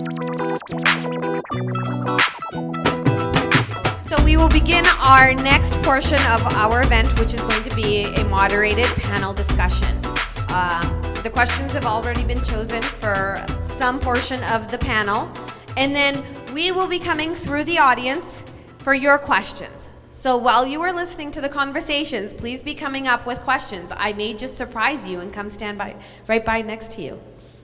So we will begin our next portion of our event, which is going to be a moderated panel discussion. The questions have already been chosen for some portion of the panel, and then we will be coming through the audience for your questions. So while you are listening to the conversations, please be coming up with questions. I may just surprise you and come stand right by next to you.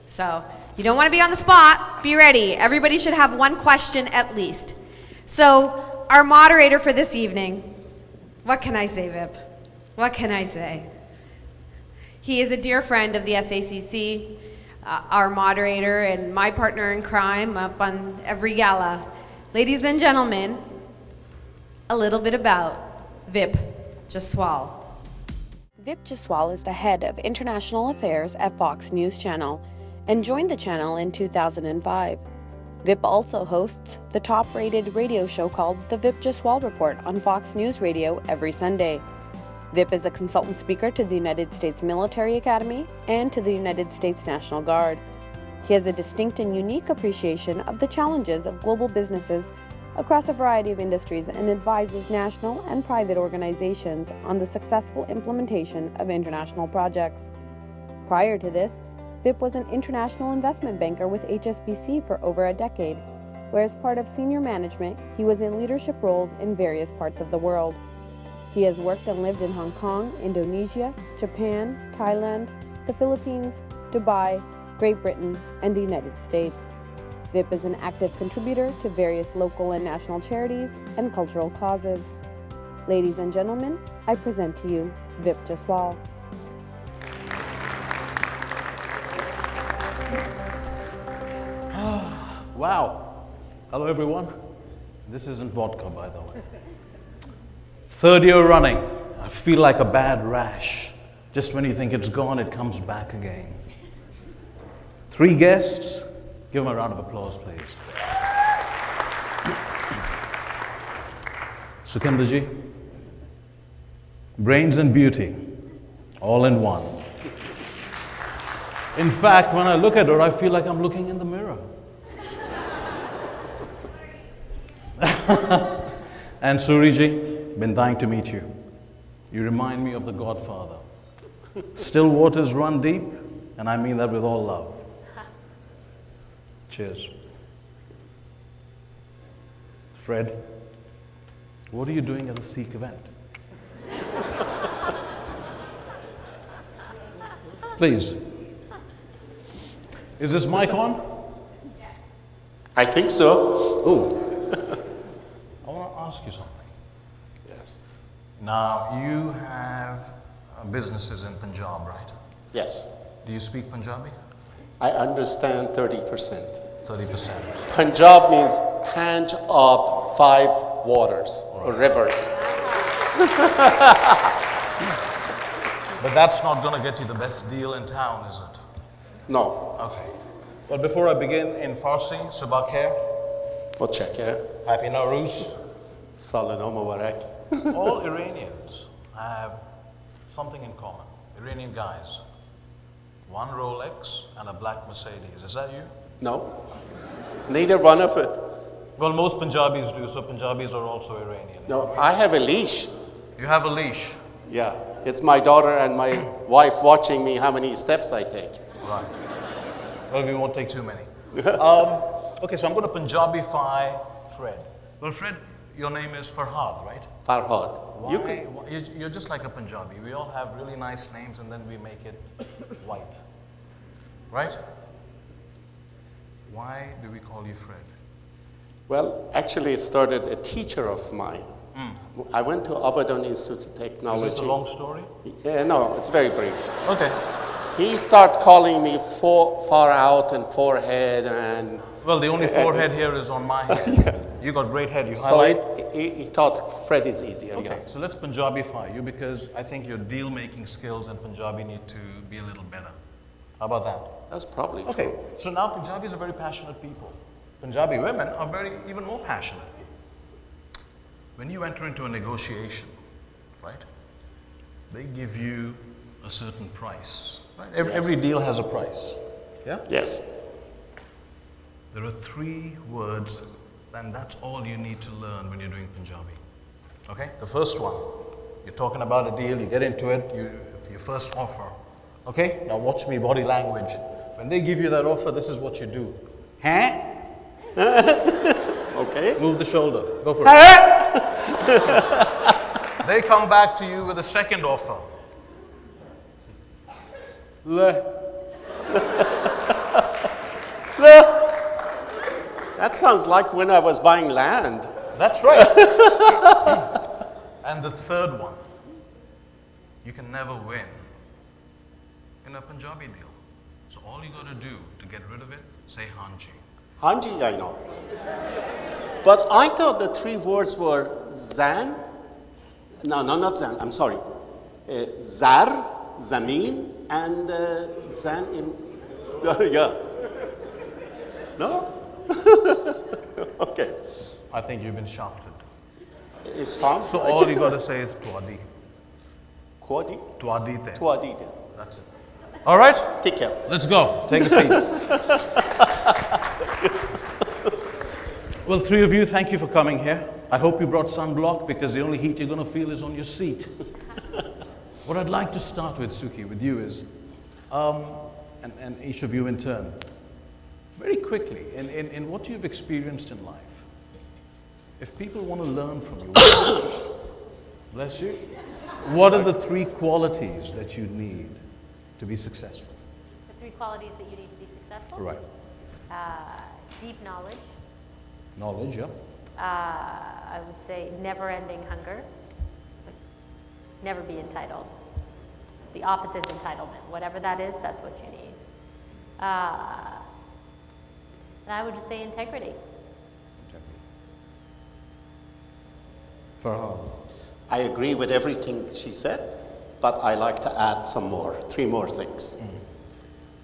So you don't want to be on the spot. Be ready. Everybody should have one question at least. So our moderator for this evening, what can I say, Vip? What can I say? He is a dear friend of the SACC, our moderator and my partner in crime up on every gala. Ladies and gentlemen, a little bit about Vip Jaswal. Vip Jaswal is the head of international affairs at Fox News Channel and joined the channel in 2005. Vip also hosts the top-rated radio show called The Vip Jaswal Report on Fox News Radio every Sunday. Vip is a consultant speaker to the United States Military Academy and to the United States National Guard. He has a distinct and unique appreciation of the challenges of global businesses across a variety of industries and advises national and private organizations on the successful implementation of international projects. Prior to this, Vip was an international investment banker with HSBC for over a decade, where as part of senior management, he was in leadership roles in various parts of the world. He has worked and lived in Hong Kong, Indonesia, Japan, Thailand, the Philippines, Dubai, Great Britain, and the United States. Vip is an active contributor to various local and national charities and cultural causes. Ladies and gentlemen, I present to you Vip Jaswal. Wow. Hello, everyone. This isn't vodka, by the way. Third year running. I feel like a bad rash. Just when you think it's gone, it comes back again. 3 guests. Give them a round of applause, please. Sukhinderji. Brains and beauty, all in one. In fact, when I look at her, I feel like I'm looking in the mirror. And Suriji, been dying to meet you. You remind me of the Godfather. Still waters run deep, and I mean that with all love. Cheers. Fred, what are you doing at the SACC event? Please. Is this mic on? I think so. Oh. I want to ask you something. Yes. Now, you have businesses in Punjab, right? Yes. Do you speak Punjabi? I understand 30%. 30%. Punjab means Panj of 5 waters or rivers. But that's not going to get you the best deal in town, is it? No. Okay. Well, before I begin, in Farsi, Subah Khair, We'll check it. Happy Nowruz. Salam Mubarak. All Iranians have something in common. Iranian guys. One Rolex and a black Mercedes. Is that you? No. Neither one of it. Well, most Punjabis do, so Punjabis are also Iranian. No, I have a leash. You have a leash. Yeah. It's my daughter and my wife watching me how many steps I take. Right. Well, we won't take too many. Okay, so I'm going to Punjabify Fred. Well, Fred, your name is Farhad, right? Farhad. You're just like a Punjabi. We all have really nice names and then we make it white. Right? Why do we call you Fred? Well, actually, it started a teacher of mine. I went to Abadan Institute of Technology. Is this a long story? No, it's very brief. Okay. He started calling me far out and forehead and... Well, the only forehead here is on my head. Yeah. You got great head, you so highlight. he thought Fred is easier. Okay, yeah. so let's Punjabify you because I think your deal-making skills in Punjabi need to be a little better. How about that? That's probably true. Okay, so now Punjabis are very passionate people. Punjabi women are even more passionate. When you enter into a negotiation, right, they give you a certain price. Right? Every deal has a price. Yeah? Yes. There are 3 words, and that's all you need to learn when you're doing Punjabi. Okay? The first one, you're talking about a deal, you get into it, your first offer. Okay? Now watch me, body language. When they give you that offer, this is what you do. Huh? Okay. Move the shoulder. Go for it. They come back to you with a second offer. That sounds like when I was buying land. That's right. And the third one, you can never win in a Punjabi deal. So all you got to do to get rid of it, say Hanji. Hanji, I know. But I thought the 3 words were Zan. No, not Zan, I'm sorry. Zar, Zameen, and Zan in. Yeah. No? Okay. I think you've been shafted. It sounds So like all you got to say is Twadi. Kwadi? Twadi te. Twadi. That's it. All right? Take care. Let's go. Take a seat. Well, 3 of you, thank you for coming here. I hope you brought sunblock because the only heat you're going to feel is on your seat. What I'd like to start with, Suki, with you is, and each of you in turn, very quickly, in what you've experienced in life, if people want to learn from you, bless you, what are the 3 qualities that you need to be successful? The 3 qualities that you need to be successful? Right. Deep knowledge. Knowledge, yeah. I would say never-ending hunger. Never be entitled. It's the opposite of entitlement. Whatever that is, that's what you need. And I would just say integrity. Farhan. I agree with everything she said, but I like to add some more, 3 more things.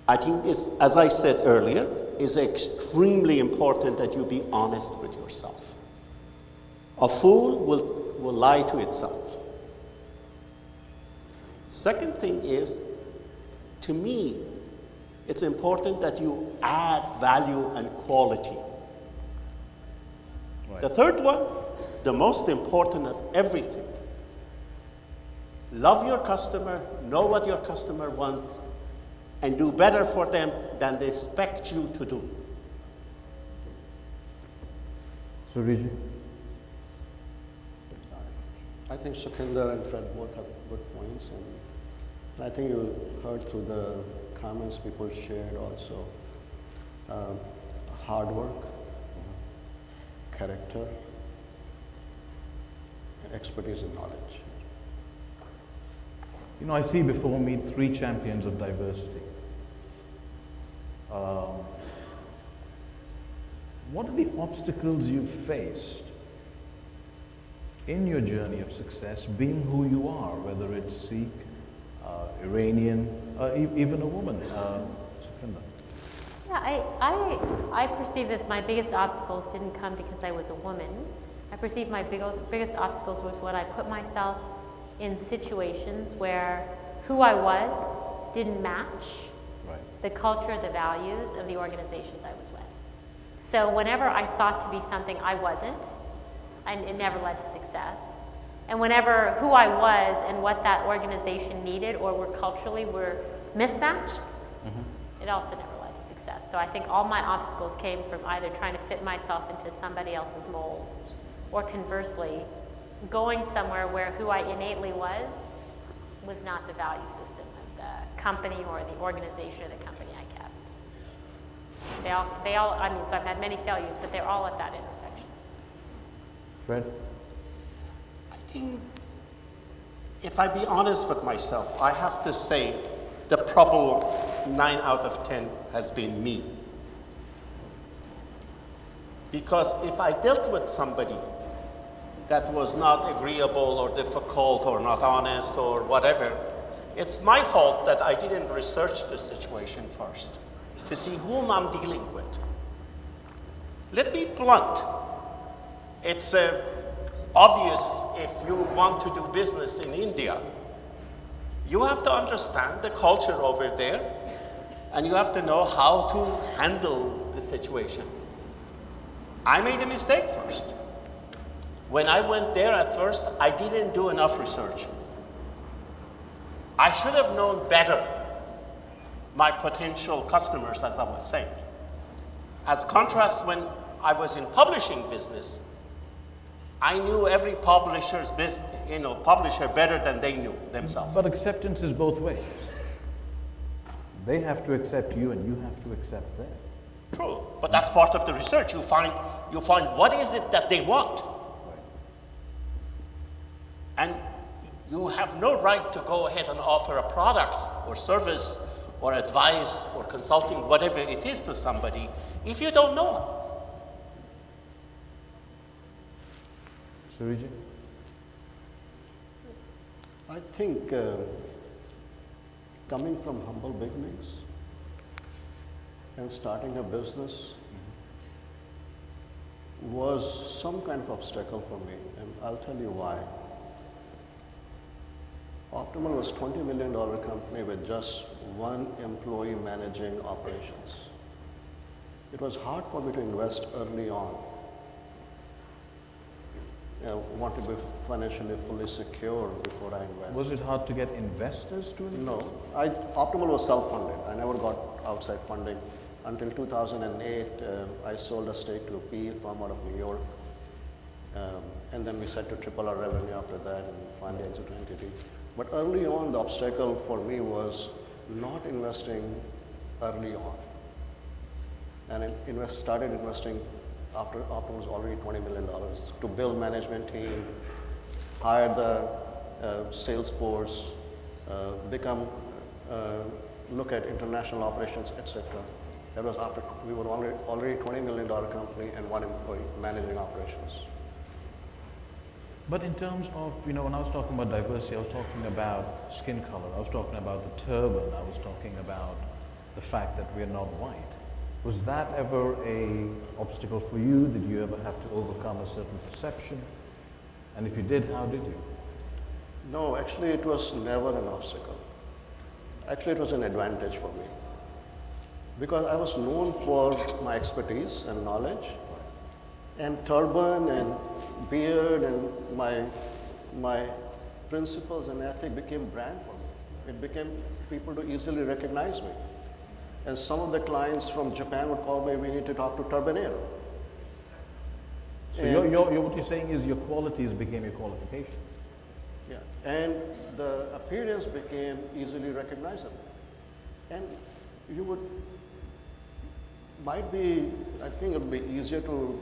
I think, as I said earlier, it's extremely important that you be honest with yourself. A fool will lie to itself. Second thing is, to me, it's important that you add value and quality. Right. The third one, the most important of everything, love your customer, know what your customer wants, and do better for them than they expect you to do. Suriji. I think Sukhinder and Fred both have good points, and I think you heard through the comments people shared also. Hard work, character, and expertise and knowledge. You know, I see before me 3 champions of diversity. What are the obstacles you've faced in your journey of success, being who you are, whether it's Sikh, Iranian, even a woman, Sukhinder? Yeah, I perceive that my biggest obstacles didn't come because I was a woman. I perceive my biggest obstacles was when I put myself in situations where who I was didn't match the culture, the values of the organizations I was with. So whenever I sought to be something I wasn't, it never led to success. And whenever who I was and what that organization needed or were culturally were mismatched, it also never led to success. So I think all my obstacles came from either trying to fit myself into somebody else's mold, or conversely, going somewhere where who I innately was not the value system of the company or the organization or the company I kept. They all, I mean, so I've had many failures, but they're all at that intersection. Fred? I think, if I be honest with myself, I have to say the problem 9 out of 10 has been me. Because if I dealt with somebody that was not agreeable or difficult or not honest or whatever, it's my fault that I didn't research the situation first to see whom I'm dealing with. Let me be blunt. It's obvious if you want to do business in India, you have to understand the culture over there and you have to know how to handle the situation. I made a mistake first. When I went there at first, I didn't do enough research. I should have known better my potential customers, as I was saying. As contrast, when I was in publishing business, I knew every publisher's publisher better than they knew themselves. But acceptance is both ways. They have to accept you and you have to accept them. True, but that's part of the research. You find what is it that they want. And you have no right to go ahead and offer a product or service or advice or consulting, whatever it is, to somebody if you don't know Suriji? I think coming from humble beginnings and starting a business was some kind of obstacle for me, and I'll tell you why. Optimal was a $20 million company with just one employee managing operations. It was hard for me to invest early on. I want to be financially fully secure before I invest. Was it hard to get investors to invest? No, Optimal was self-funded. I never got outside funding. Until 2008, I sold a stake to a PE firm out of New York. And then we set to triple our revenue after that and finally exit entity. But early on, the obstacle for me was not investing early on. And started investing after Optimal was already $20 million to build management team, hire the sales force, look at international operations, etc. That was after we were already $20 million company and one employee managing operations. But in terms of, when I was talking about diversity, I was talking about skin color, I was talking about the turban, I was talking about the fact that we're not white. Was that ever an obstacle for you? Did you ever have to overcome a certain perception? And if you did, how did you? No, actually it was never an obstacle. Actually it was an advantage for me. Because I was known for my expertise and knowledge, and turban and beard and my principles and ethic became brand for me. It became people to easily recognize me. And some of the clients from Japan would call me, we need to talk to Turbanero. So what you're saying is your qualities became your qualification. Yeah, and the appearance became easily recognizable. And you I think it would be easier to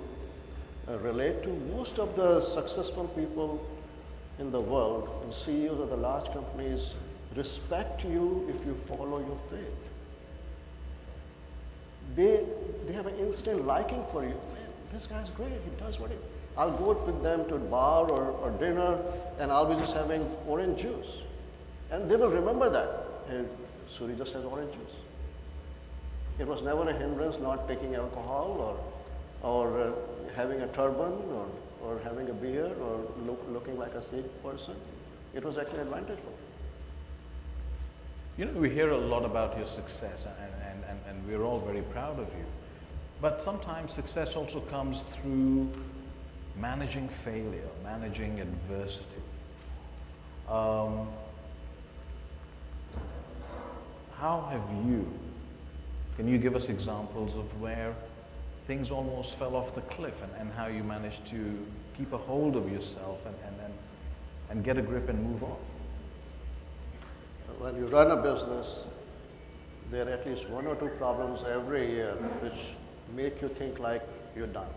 relate to. Most of the successful people in the world and CEOs of the large companies respect you if you follow your faith. They have an instant liking for you. Man, this guy's great, he does what he... I'll go with them to a bar or dinner and I'll be just having orange juice. And they will remember that. Hey, Suri just has orange juice. It was never a hindrance not taking alcohol or having a turban or having a beard or looking like a Sikh person. It was actually an advantage for me. We hear a lot about your success and we're all very proud of you. But sometimes success also comes through managing failure, managing adversity. How have can you give us examples of where things almost fell off the cliff and how you managed to keep a hold of yourself and get a grip and move on? When you run a business, there are at least one or two problems every year which make you think like you're done.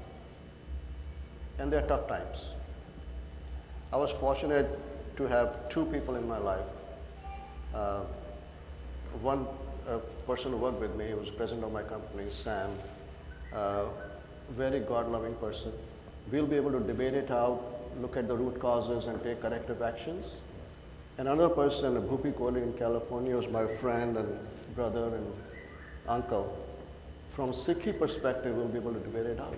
And they're tough times. I was fortunate to have two people in my life. One person who worked with me, who was president of my company, Sam, very God-loving person. We'll be able to debate it out, look at the root causes and take corrective actions. Another person, Bhupi Kohli in California, was my friend and brother and uncle. From Sikhi perspective, we'll be able to debate it out.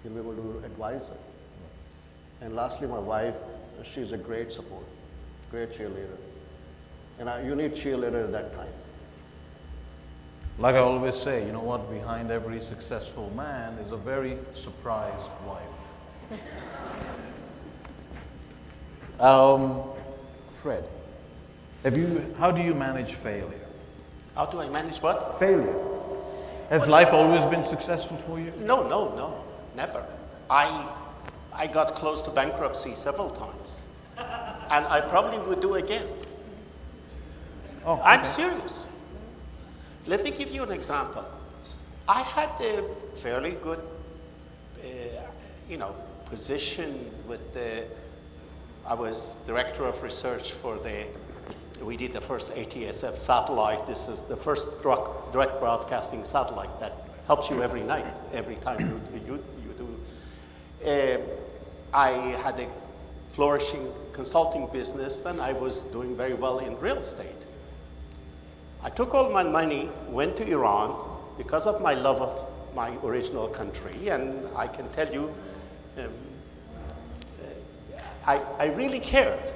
We'll be able to advise it. And lastly, my wife, she's a great support, great cheerleader. And you need cheerleader at that time. Like I always say, you know what? Behind every successful man is a very surprised wife. Fred, how do you manage failure? How do I manage what? Failure. Has life always been successful for you? No, never. I got close to bankruptcy several times. And I probably would do again. Oh, okay. I'm serious. Let me give you an example. I had a fairly good, position with I was director of research for we did the first ATSF satellite. This is the first direct broadcasting satellite that helps you every night, every time you do. I had a flourishing consulting business, and I was doing very well in real estate. I took all my money, went to Iran because of my love of my original country, and I can tell you, I really cared.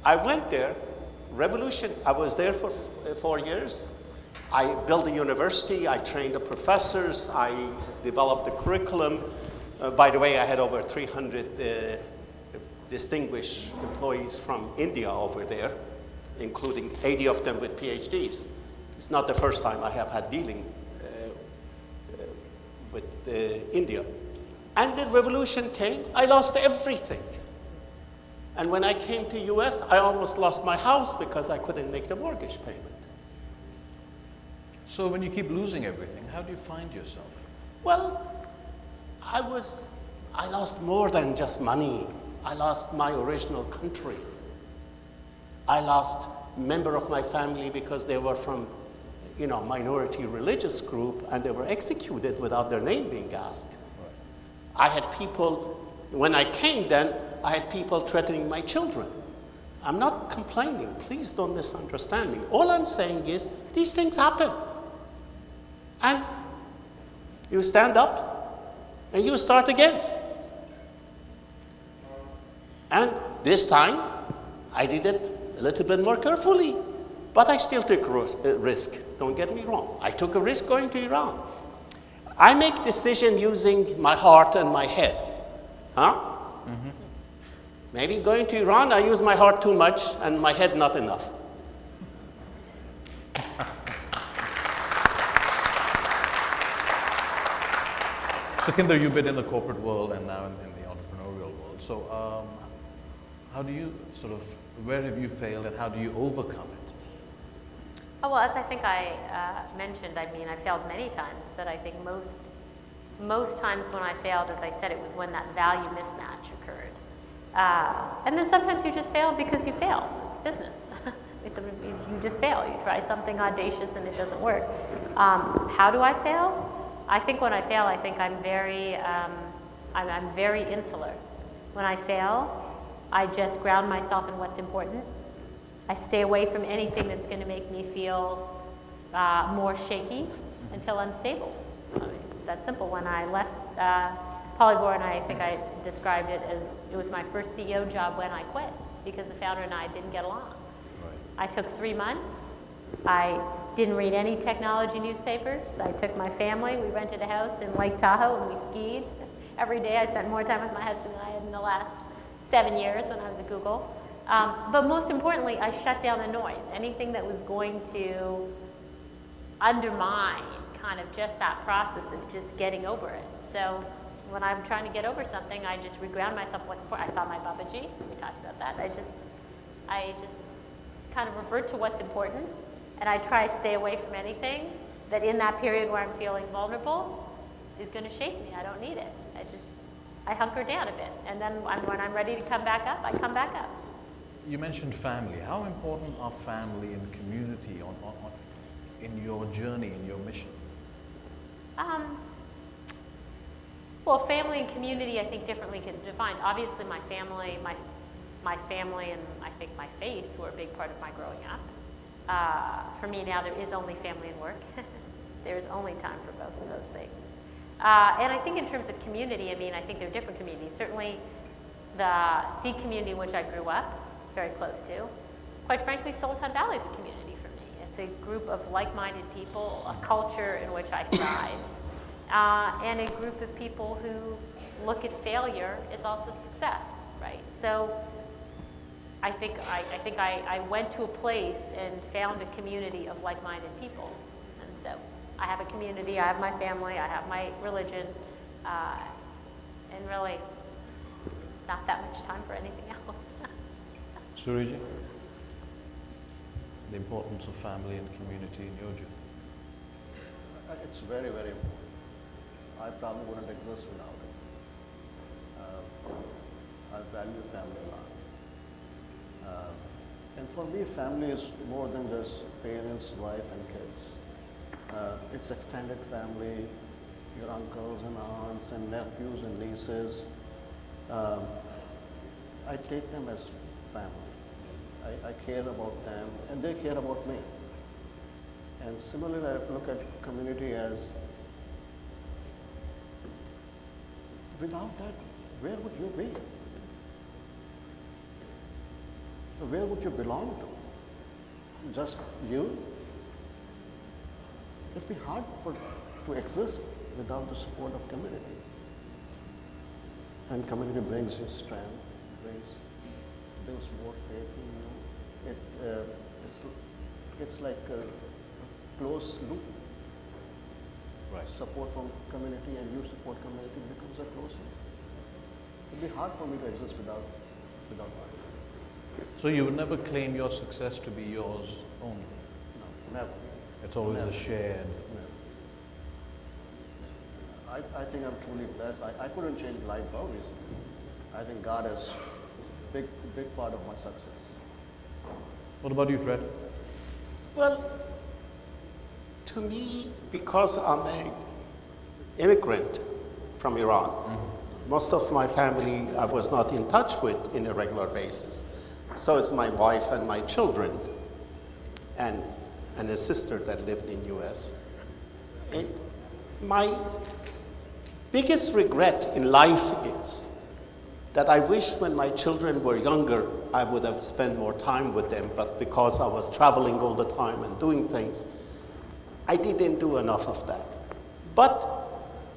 I went there, revolution, I was there for 4 years. I built a university, I trained the professors, I developed a curriculum. By the way, I had over 300 distinguished employees from India over there, including 80 of them with PhDs. It's not the first time I have had dealing with India. And the revolution came, I lost everything. And when I came to US, I almost lost my house because I couldn't make the mortgage payment. So when you keep losing everything, how do you find yourself? Well, I lost more than just money. I lost my original country. I lost a member of my family because they were from, minority religious group, and they were executed without their name being asked. Right. I had people, when I came then, I had people threatening my children. I'm not complaining, please don't misunderstand me. All I'm saying is, these things happen. And you stand up, and you start again. And this time, I did it a little bit more carefully, but I still took risk. Don't get me wrong. I took a risk going to Iran. I make decisions using my heart and my head. Huh? Mm-hmm. Maybe going to Iran, I use my heart too much and my head not enough. Sukhinder, you've been in the corporate world and now in the entrepreneurial world. So how do you where have you failed and how do you overcome it? Oh, well, as I think I mentioned, I failed many times, but I think most times when I failed, as I said, it was when that value mismatch occurred. And then sometimes you just fail because you fail. It's business. You just fail. You try something audacious and it doesn't work. How do I fail? I think when I fail, I think I'm very insular. When I fail, I just ground myself in what's important. I stay away from anything that's going to make me feel more shaky until I'm stable. It's that simple. When I left Polyvore, and I think I described it as it was my first CEO job when I quit because the founder and I didn't get along. Right. I took 3 months. I didn't read any technology newspapers. I took my family. We rented a house in Lake Tahoe and we skied. Every day I spent more time with my husband than I had in the last 7 years when I was at Google. But most importantly, I shut down the noise. Anything that was going to undermine kind of just that process of just getting over it. So when I'm trying to get over something, I just reground myself what's important. I saw my Babaji, we talked about that. I just kind of revert to what's important, and I try to stay away from anything that in that period where I'm feeling vulnerable is going to shake me. I don't need it. I hunker down a bit, and then when I'm ready to come back up, I come back up. You mentioned family. How important are family and community in your journey, in your mission? Well, family and community, I think, differently can be defined. Obviously, my family, and I think my faith were a big part of my growing up. For me now, there is only family and work. There is only time for both of those things. And I think in terms of community, I think there are different communities. Certainly, the SACC community in which I grew up, very close to. Quite frankly, Silicon Valley is a community for me. It's a group of like-minded people, a culture in which I thrive, and a group of people who look at failure as also success, right? So I think I went to a place and found a community of like-minded people. And so I have a community, I have my family, I have my religion, and really not that much time for anything else. Suriji, the importance of family and community in your journey. It's very, very important. I probably wouldn't exist without it. I value family a lot. And for me, family is more than just parents, wife, and kids. It's extended family, your uncles and aunts and nephews and nieces. I take them as family. I care about them and they care about me. And similarly, I look at community as, without that, where would you be? Where would you belong to? Just you? It'd be hard to exist without the support of community. And community brings you strength, builds more faith in you. It's like a closed loop. Right. Support from community and you support community becomes a closed loop. It'd be hard for me to exist without one. So you would never claim your success to be yours only. No, never. It's always Never. a shared. I think I'm truly blessed. I couldn't change life boundaries. I think God is a big part of my success. What about you, Fred? Well, to me, because I'm an immigrant from Iran, most of my family I was not in touch with in a regular basis. So it's my wife and my children and a sister that lived in US. And my biggest regret in life is that I wish when my children were younger, I would have spent more time with them, but because I was traveling all the time and doing things, I didn't do enough of that. But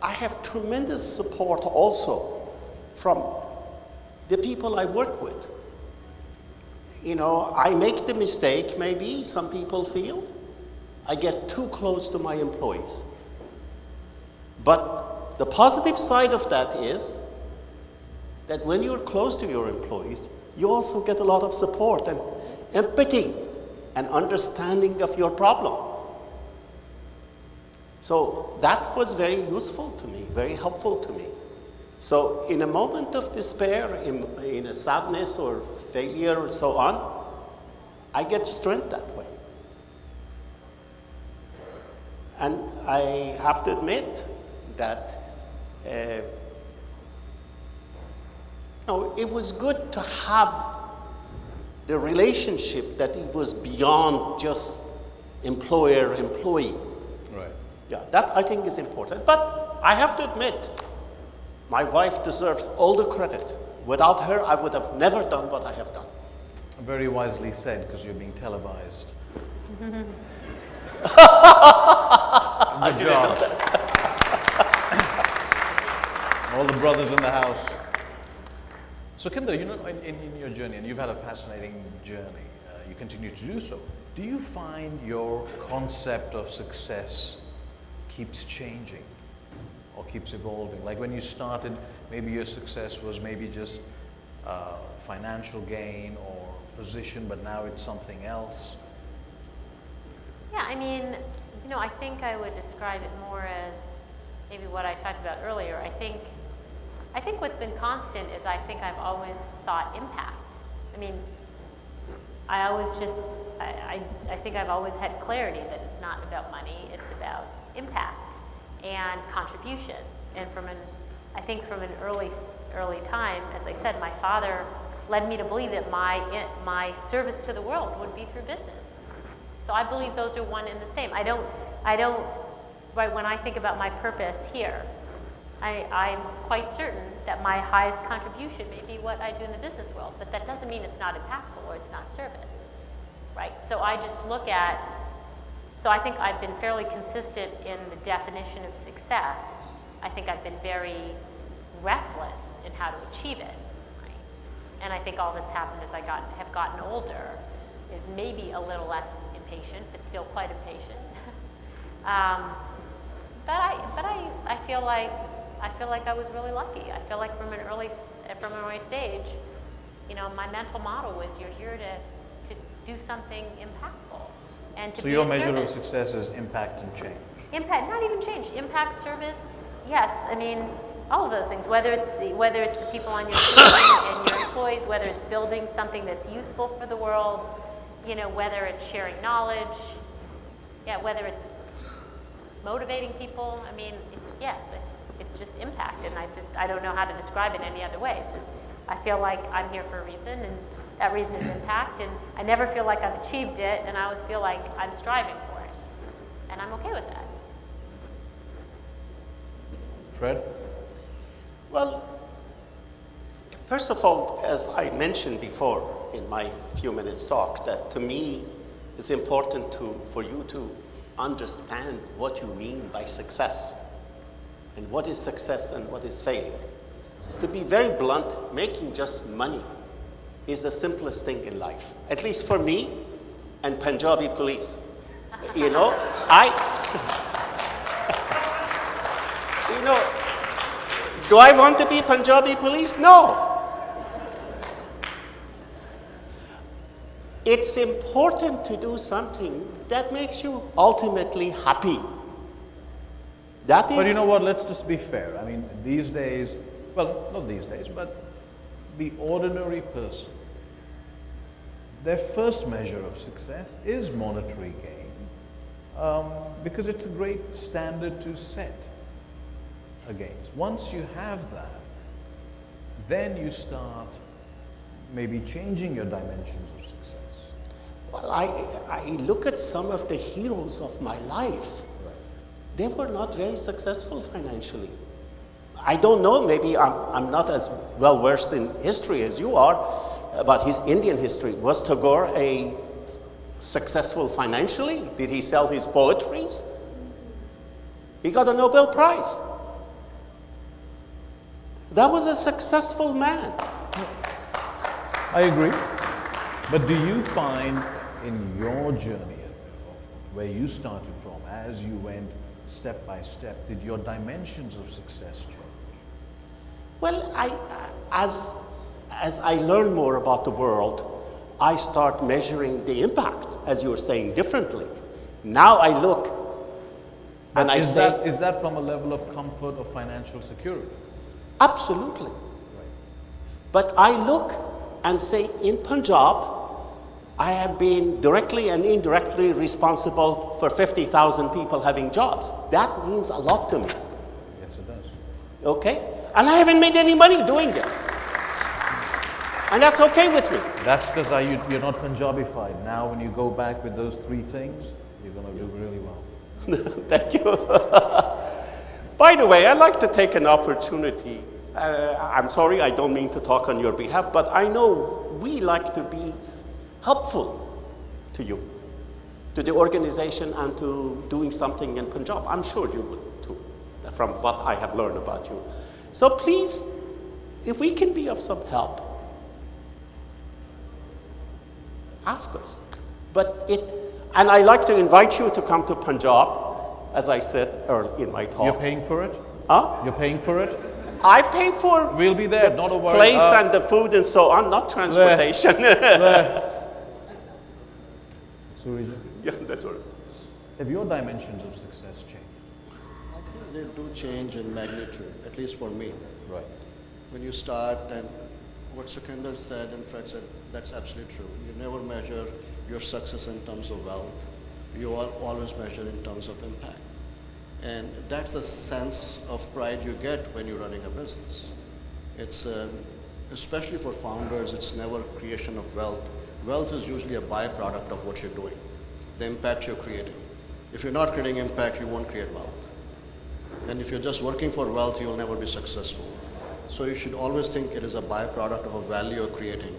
I have tremendous support also from the people I work with. You know, I make the mistake, maybe some people feel, I get too close to my employees. But the positive side of that is that when you're close to your employees, you also get a lot of support and empathy and understanding of your problem. So that was very useful to me, very helpful to me. So in a moment of despair, in a sadness or failure or so on, I get strength that way. And I have to admit that it was good to have the relationship that it was beyond just employer-employee. Right. Yeah, that I think is important. But I have to admit, my wife deserves all the credit. Without her, I would have never done what I have done. Very wisely said, because you're being televised. Good job. All the brothers in the house. So Kinder, you know, in your journey, and you've had a fascinating journey, you continue to do so, do you find your concept of success keeps changing or keeps evolving? Like when you started, maybe your success was maybe just financial gain or position, but now it's something else. Yeah, I mean, you know, I think I would describe it more as maybe what I talked about earlier. I think what's been constant is I think I've always sought impact. I mean, I think I've always had clarity that it's not about money, it's about impact and contribution. And I think from an early time, as I said, my father led me to believe that my service to the world would be through business. So I believe those are one and the same. I don't, right, when I think about my purpose here, I'm quite certain that my highest contribution may be what I do in the business world, but that doesn't mean it's not impactful or it's not service, right? So I just look at So I think I've been fairly consistent in the definition of success. I think I've been very restless in how to achieve it, right? And I think all that's happened as I have gotten older is maybe a little less impatient, but still quite impatient. But I feel like I was really lucky. I feel like from an early stage, you know, my mental model was you're here to do something impactful and to So be your of measure of service. success is impact and change. Impact, not even change. Impact, service, yes. I mean, all of those things. Whether it's the people on your team and your employees, whether it's building something that's useful for the world, you know, whether it's sharing knowledge, whether it's motivating people. I mean, it's just impact, and I don't know how to describe it any other way. It's just I feel like I'm here for a reason, and that reason is impact, and I never feel like I've achieved it, and I always feel like I'm striving for it, and I'm okay with that. Fred? Well, first of all, as I mentioned before in my few minutes talk, that to me it's important for you to understand what you mean by success and what is success and what is failure. To be very blunt, making just money is the simplest thing in life, at least for me and Punjabi police. You know, do I want to be Punjabi police? No. It's important to do something that makes you ultimately happy. That is. But you know what, let's just be fair. I mean, these days, well, not these days, but the ordinary person, their first measure of success is monetary gain, because it's a great standard to set against. Once you have that, then you start maybe changing your dimensions of success. Well, I look at some of the heroes of my life. They were not very successful financially. I don't know, maybe I'm not as well versed in history as you are, about his Indian history. Was Tagore a successful financially? Did he sell his poetries? He got a Nobel Prize. That was a successful man. I agree. But do you find in your journey, where you started from, as you went step by step, did your dimensions of success change? Well, as I learn more about the world, I start measuring the impact, as you were saying, differently. Now I look and I say... Is that from a level of comfort or financial security? Absolutely. Right. But I look and say, in Punjab, I have been directly and indirectly responsible for 50,000 people having jobs. That means a lot to me. Yes, it does. Okay? And I haven't made any money doing it. And that's okay with me. That's because you're not Punjabified. Now when you go back with those three things, you're going to do really well. Thank you. By the way, I'd like to take an opportunity. I'm sorry, I don't mean to talk on your behalf, but I know we like to be helpful to you, to the organization, and to doing something in Punjab. I'm sure you would too, from what I have learned about you. So please, if we can be of some help, ask us. And I like to invite you to come to Punjab, as I said earlier in my talk. You're paying for it? Huh? You're paying for it? I pay for We'll be there, the not a worry. place and the food and so on, not transportation. Surya, Yeah, that's all right. have your dimensions of success changed? I think they do change in magnitude, at least for me. Right. When you start, and what Sukhinder said and Fred said, that's absolutely true. You never measure your success in terms of wealth. You always measure in terms of impact. And that's a sense of pride you get when you're running a business. It's, especially for founders, it's never creation of wealth. Wealth is usually a byproduct of what you're doing, the impact you're creating. If you're not creating impact, you won't create wealth. And if you're just working for wealth, you'll never be successful. So you should always think it is a byproduct of a value you're creating.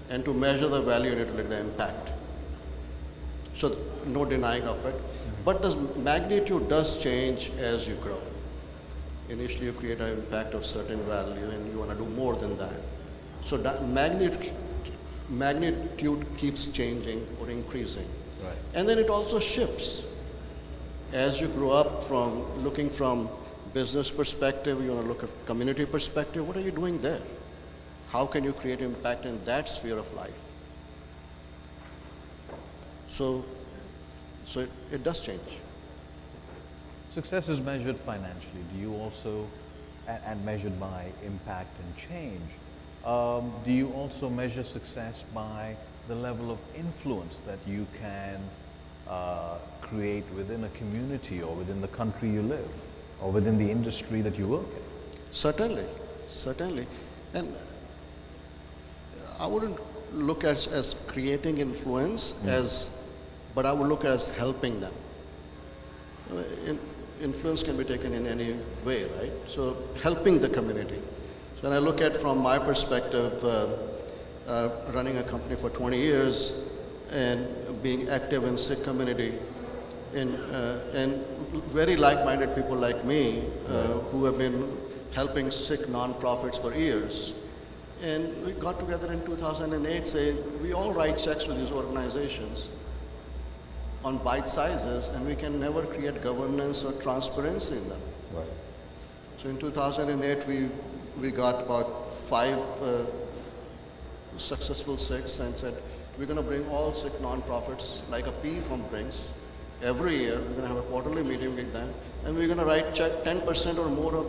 And to measure the value, you need to look at the impact. So no denying of it. But the magnitude does change as you grow. Initially, you create an impact of certain value, and you want to do more than that. So that magnitude keeps changing or increasing. Right. And then it also shifts. As you grow up from looking from business perspective, you want to look at community perspective, what are you doing there? How can you create impact in that sphere of life? So it does change. Success is measured financially. Do you also, and measured by impact and change, do you also measure success by the level of influence that you can create within a community or within the country you live or within the industry that you work in? Certainly. And I wouldn't look at as creating influence but I would look at as helping them. Influence can be taken in any way, right? So helping the community. So when I look at from my perspective, running a company for 20 years and being active in SACC community and very like-minded people like me who have been helping SACC nonprofits for years. And we got together in 2008 saying, we all write checks to these organizations on bite sizes, and we can never create governance or transparency in them. Right. So in 2008, we got about 5 successful SACCs and said, we're going to bring all SACC nonprofits like a PE firm brings. Every year, we're going to have a quarterly meeting with them, and we're going to write check 10% or more of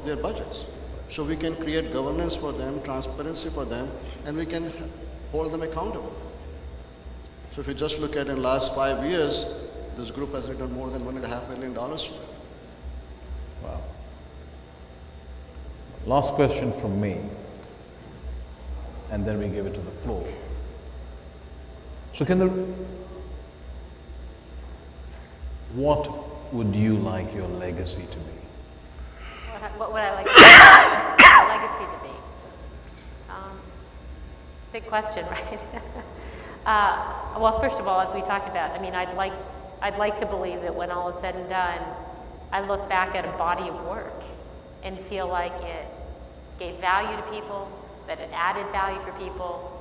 their budgets. So we can create governance for them, transparency for them, and we can hold them accountable. So if you just look at in the last 5 years, this group has returned more than $1.5 million to them. Wow. Last question from me, and then we give it to the floor. So what would you like your legacy to be? What would I like my legacy to be? Big question, right? Well, first of all, as we talked about, I mean, I'd like to believe that when all is said and done, I look back at a body of work and feel like it gave value to people, that it added value for people,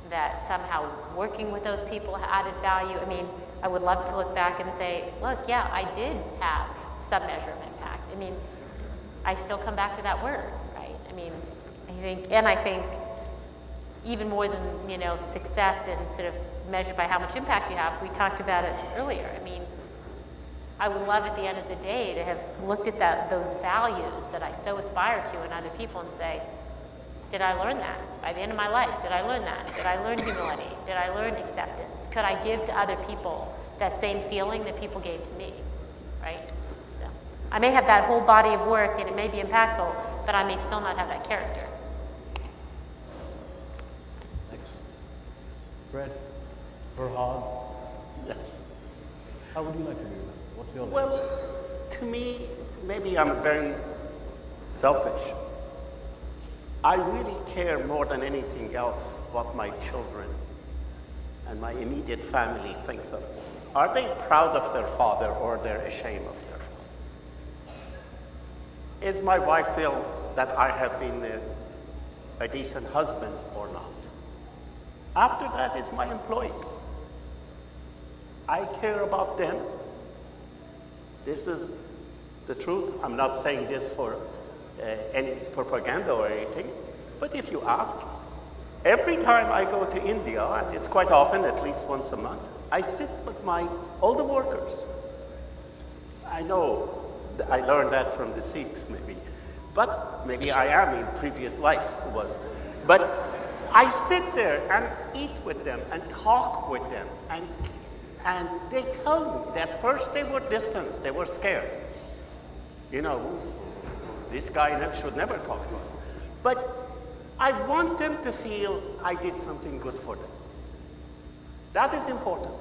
that somehow working with those people added value. I mean, I would love to look back and say, look, yeah, I did have some measure of impact. I mean, I still come back to that word, right? I mean, I think even more than, success and sort of measured by how much impact you have, we talked about it earlier. I mean, I would love at the end of the day to have looked at those values that I so aspire to in other people and say, did I learn that? By the end of my life, did I learn that? Did I learn humility? Did I learn acceptance? Could I give to other people that same feeling that people gave to me, right? So I may have that whole body of work and it may be impactful, but I may still not have that character. Excellent. Fred? Farhad? Yes. How would you like to do that? What's your Well, legacy? to me, maybe I'm very selfish. I really care more than anything else what my children and my immediate family thinks of me. Are they proud of their father or they're ashamed of their father? Is my wife feel that I have been a decent husband or not? After that is my employees. I care about them. This is the truth. I'm not saying this for any propaganda or anything, but if you ask, every time I go to India, and it's quite often, at least once a month, I sit with all the workers. I know I learned that from the Sikhs maybe, but maybe I am in previous life was. But I sit there and eat with them and talk with them, and they tell me that first they were distant, they were scared. This guy should never talk to us. But I want them to feel I did something good for them. That is important.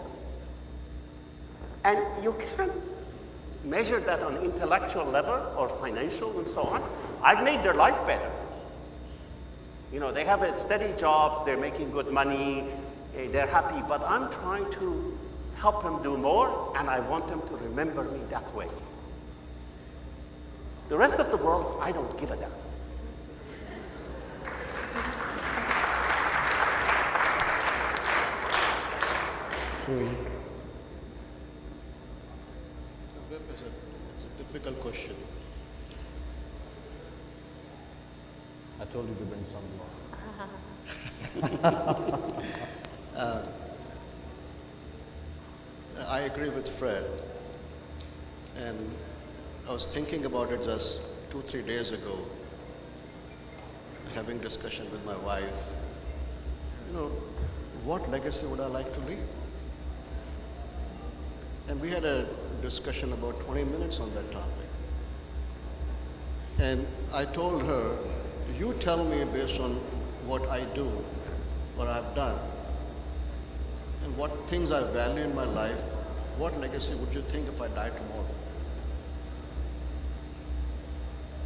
And you can't measure that on intellectual level or financial and so on. I've made their life better. They have a steady job, they're making good money, they're happy, but I'm trying to help him do more, and I want him to remember me that way. The rest of the world, I don't give a damn. It's a difficult question. I told you to bring sunblock. I agree with Fred, and I was thinking about it just 2-3 days ago, having discussion with my wife. You know, what legacy would I like to leave? And we had a discussion about 20 minutes on that topic. And I told her, you tell me based on what I do, what I've done, and what things I value in my life, what legacy would you think if I died tomorrow?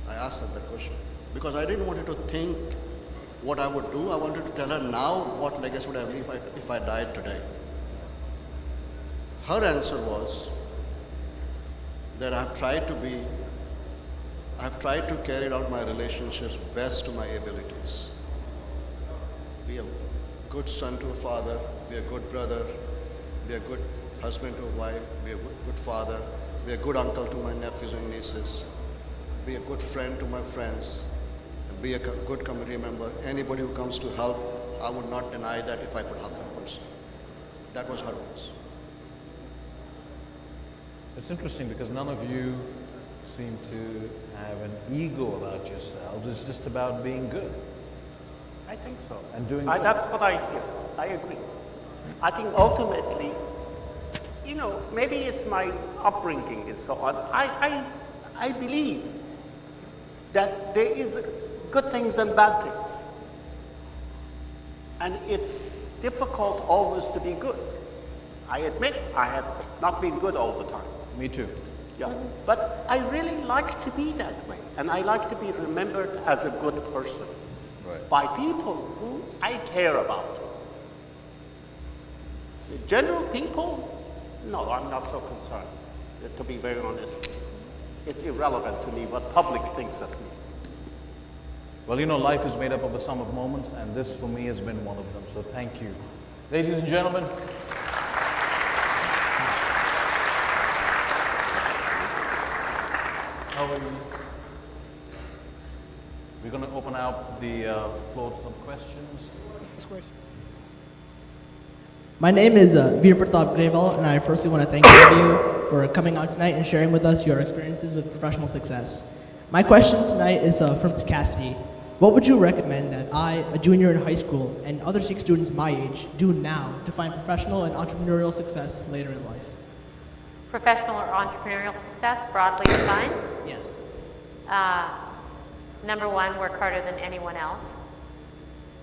I asked her that question because I didn't want her to think what I would do. I wanted to tell her now what legacy would I leave if I died today. Her answer was that I've tried to carry out my relationships best to my abilities. Be a good son to a father, be a good brother, be a good husband to a wife, be a good father, be a good uncle to my nephews and nieces, be a good friend to my friends, and be a good community member. Anybody who comes to help, I would not deny that if I could help that person. That was her words. It's interesting because none of you seem to have an ego about yourselves. It's just about being good. I think so. And doing good. That's what I hear. I agree. I think ultimately, you know, maybe it's my upbringing and so on. I believe that there is good things and bad things. And it's difficult always to be good. I admit I have not been good all the time. Me too. Yeah. But I really like to be that way. And I like to be remembered as a good person. Right. By people who I care about. The general people, no, I'm not so concerned. To be very honest, it's irrelevant to me what public thinks of me. Well, you know, life is made up of a sum of moments, and this for me has been one of them. So thank you. Ladies and gentlemen. How are you? We're going to open up the floor to some questions. My name is Veer Pratap Grewal, and I firstly want to thank all of you for coming out tonight and sharing with us your experiences with professional success. My question tonight is from Cassidy. What would you recommend that I, a junior in high school, and other Sikh students my age do now to find professional and entrepreneurial success later in life? Professional or entrepreneurial success, broadly defined? Yes. Number one, work harder than anyone else.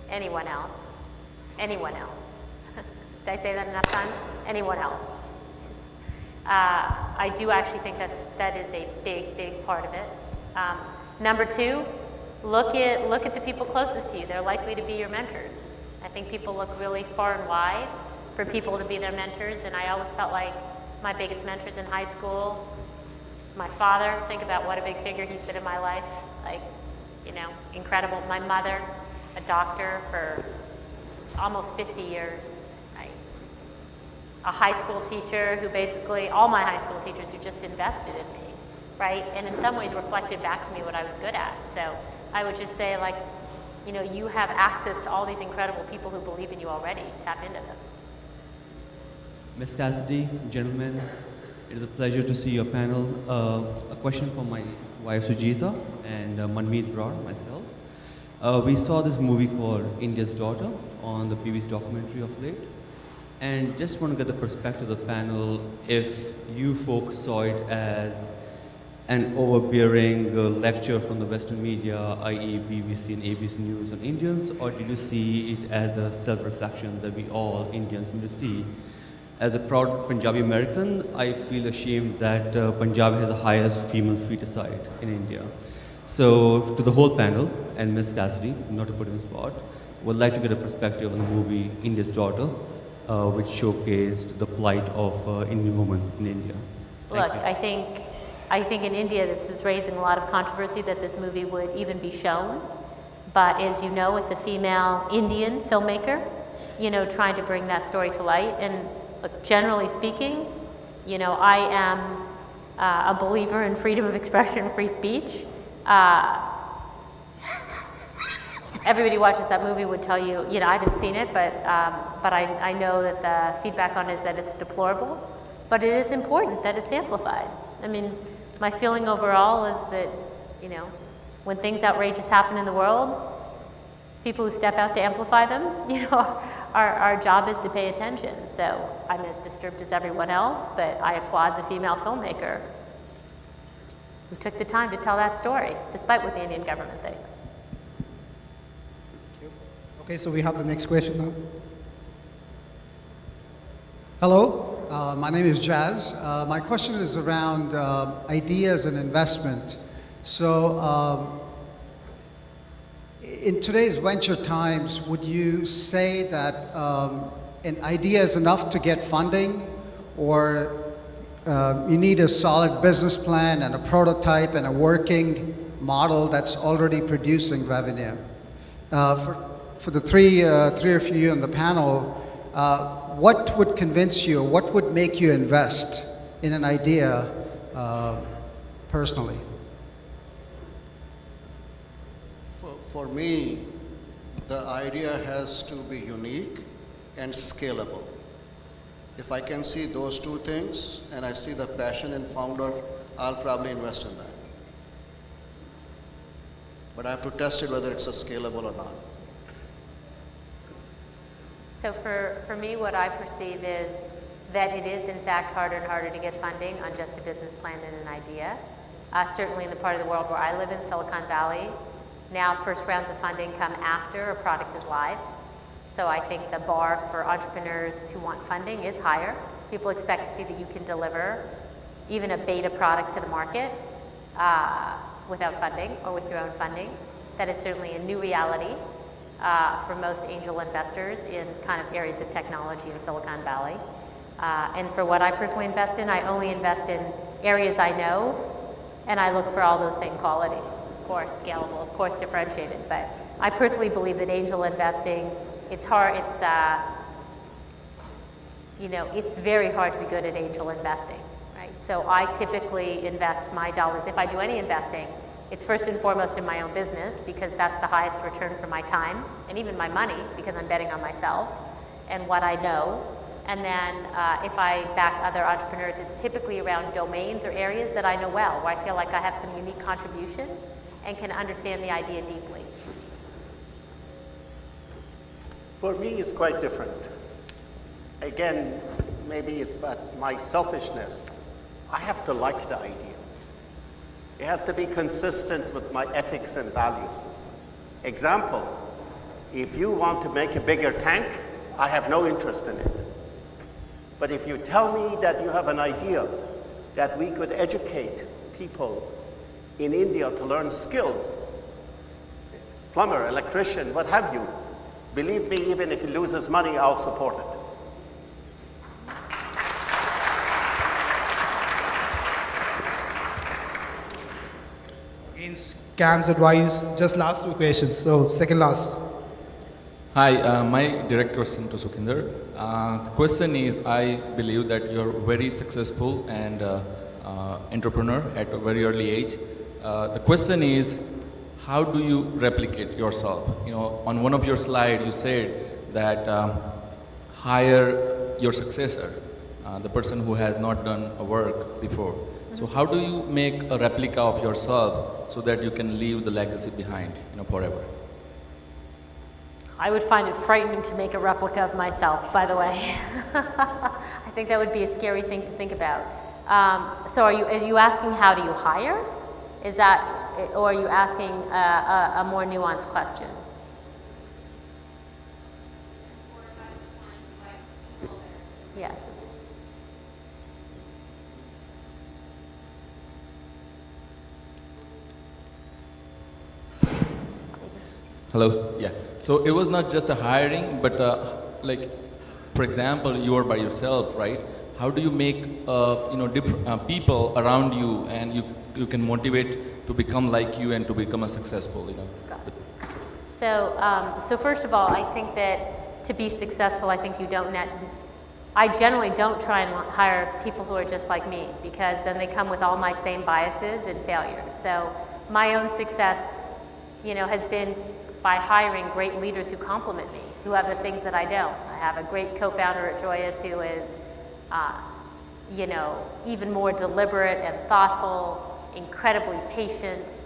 Anyone else. Anyone else. Did I say that enough times? Anyone else. I do actually think that is a big, big part of it. Number two, look at the people closest to you. They're likely to be your mentors. I think people look really far and wide for people to be their mentors, and I always felt like my biggest mentors in high school, my father, think about what a big figure he's been in my life, like, you know, incredible. My mother, a doctor for almost 50 years, right? A high school teacher who basically, all my high school teachers who just invested in me, right? And in some ways reflected back to me what I was good at. So I would just say, like, you know, you have access to all these incredible people who believe in you already. Tap into them. Ms. Cassidy, gentlemen, it is a pleasure to see your panel. A question for my wife Sujita and Manmeet Broad, myself. We saw this movie called India's Daughter on the previous documentary of late. And just want to get the perspective of the panel if you folks saw it as an overbearing lecture from the Western media, i.e. BBC and ABC News on Indians, or did you see it as a self-reflection that we all Indians need to see? As a proud Punjabi American, I feel ashamed that Punjab has the highest female feticide in India. So to the whole panel, and Ms. Cassidy, not to put in the spot, would like to get a perspective on the movie India's Daughter, which showcased the plight of Indian women in India. Thank Look, you. I think in India this is raising a lot of controversy that this movie would even be shown. But as you know, it's a female Indian filmmaker, trying to bring that story to light. And look, generally speaking, I am a believer in freedom of expression, free speech. Everybody who watches that movie would tell you, I haven't seen it, but I know that the feedback on it is that it's deplorable. But it is important that it's amplified. I mean, my feeling overall is that, when things outrageous happen in the world, people who step out to amplify them, our job is to pay attention. So I'm as disturbed as everyone else, but I applaud the female filmmaker who took the time to tell that story, despite what the Indian government thinks. Okay, so we have the next question now. Hello, my name is Jazz. My question is around ideas and investment. So, in today's venture times, would you say that an idea is enough to get funding, or you need a solid business plan and a prototype and a working model that's already producing revenue? For the three of you on the panel, what would convince you, what would make you invest in an idea personally? For me, the idea has to be unique and scalable. If I can see those two things and I see the passion in founder, I'll probably invest in that. But I have to test it whether it's a scalable or not. So for me, what I perceive is that it is in fact harder and harder to get funding on just a business plan and an idea. Certainly in the part of the world where I live in, Silicon Valley, now first rounds of funding come after a product is live. So I think the bar for entrepreneurs who want funding is higher. People expect to see that you can deliver even a beta product to the market without funding or with your own funding. That is certainly a new reality for most angel investors in kind of areas of technology in Silicon Valley. And for what I personally invest in, I only invest in areas I know, and I look for all those same qualities. Of course, scalable, of course, differentiated. But I personally believe that angel investing, it's hard, it's very hard to be good at angel investing, right? So I typically invest my dollars, if I do any investing, it's first and foremost in my own business because that's the highest return for my time and even my money because I'm betting on myself and what I know. And then if I back other entrepreneurs, it's typically around domains or areas that I know well, where I feel like I have some unique contribution and can understand the idea deeply. For me, it's quite different. Again, maybe it's about my selfishness. I have to like the idea. It has to be consistent with my ethics and value system. Example, if you want to make a bigger tank, I have no interest in it. But if you tell me that you have an idea that we could educate people in India to learn skills, plumber, electrician, what have you, believe me, even if he loses money, I'll support it. Against Cam's advice, just last two questions, so second last. Hi, my direct question to Sukhinder. The question is, I believe that you're very successful and entrepreneur at a very early age. The question is, how do you replicate yourself? On one of your slides, you said that hire your successor, the person who has not done a work before. So how do you make a replica of yourself so that you can leave the legacy behind, forever? I would find it frightening to make a replica of myself, by the way. I think that would be a scary thing to think about. So are you asking how do you hire? Is that, or are you asking a more nuanced question? Yes. Hello, yeah. So it was not just a hiring, but for example, you are by yourself, right? How do you make people around you, and you can motivate to become like you and to become a successful, So first of all, I think that to be successful, I think I generally don't try and hire people who are just like me, because then they come with all my same biases and failures. So my own success, has been by hiring great leaders who complement me, who have the things that I don't. I have a great co-founder at Joyous who is, even more deliberate and thoughtful, incredibly patient,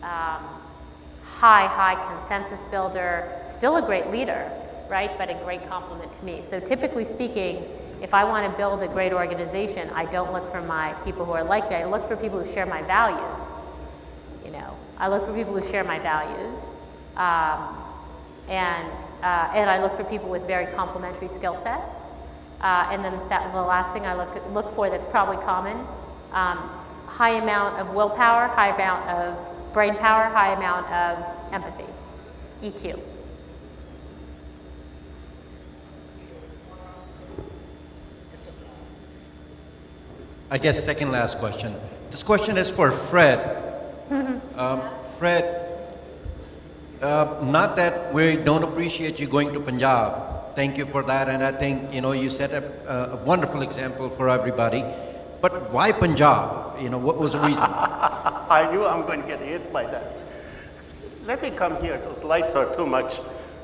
high consensus builder, still a great leader, right? But a great compliment to me. So typically speaking, if I want to build a great organization, I don't look for my people who are like me. I look for people who share my values. I look for people who share my values, and I look for people with very complementary skill sets. And then the last thing I look for that's probably common: high amount of willpower, high amount of brain power, high amount of empathy, EQ. I guess second last question. This question is for Fred. Fred, not that we don't appreciate you going to Punjab. Thank you for that, and I think you set a wonderful example for everybody. But why Punjab? What was the reason? I knew I'm going to get hit by that. Let me come here. Those lights are too much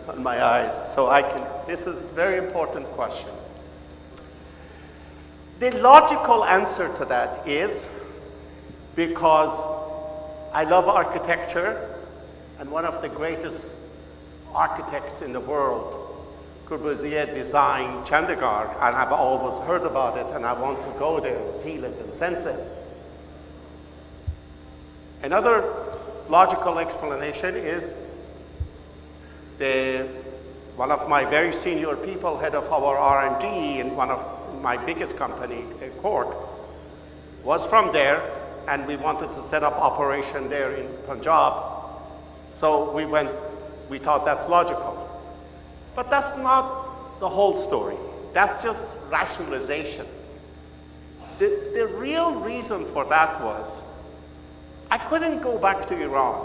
on my eyes, so I can. This is a very important question. The logical answer to that is because I love architecture, and one of the greatest architects in the world, Corbusier, designed Chandigarh, and I've always heard about it, and I want to go there and feel it and sense it. Another logical explanation is one of my very senior people, head of our R&D in one of my biggest company, Cork, was from there, and we wanted to set up operation there in Punjab. So we thought that's logical. But that's not the whole story. That's just rationalization. The real reason for that was I couldn't go back to Iran.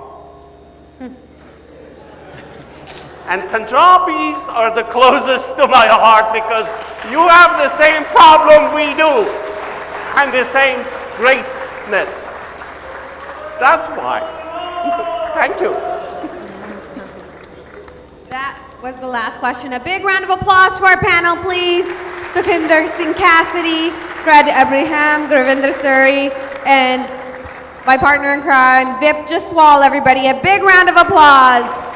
And Punjabis are the closest to my heart because you have the same problem we do and the same greatness. That's why. Thank you. That was the last question. A big round of applause to our panel, please. Sukhinder Singh Cassidy, Fred Abraham, Gurvinder Suri, and my partner in crime, Vip Jaswal, everybody. A big round of applause.